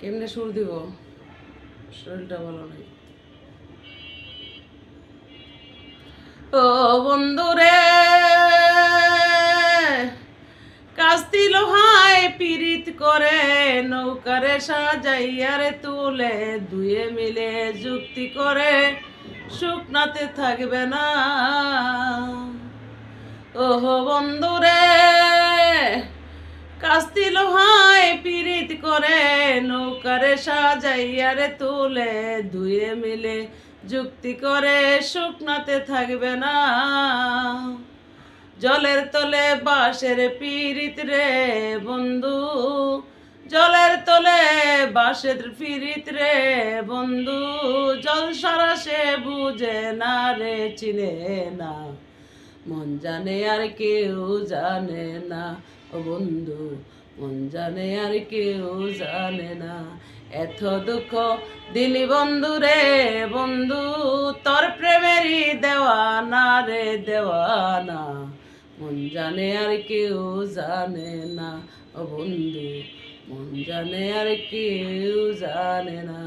কেমনে সুর দিব, শরীরটা ভালো নেই। ও বন্ধুরে, কাস্তি লোহায় পীড়িত করে নৌকারে সাজাইয়ারে তুলে, দুয়ে মিলে যুক্তি করে শুকনাতে থাকবে না। ওহো বন্ধুরে, কাস্তি লোহায় পীড়িত করে নৌকারে সাজাইয়ারে তুলে, দুয়ে মিলে যুক্তি করে শুকনাতে থাকবে না। জলের তলে বাঁশের পীড়িত রে বন্ধু, জলের তলে বাঁশের পীড়িত রে বন্ধু, জল সারা সে বুঝে না রে, চিনে না, মন জানে আর কেউ জানে না। ও বন্ধু, মন জানে আর কেউ জানে না। এত দুঃখ দিলি বন্ধু রে বন্ধু, তোর প্রেমেরই দেওয়ানা রে দেওয়ানা, মন জানে আর কেউ জানে না। ও বন্ধু, মন জানে আর কেউ জানে না।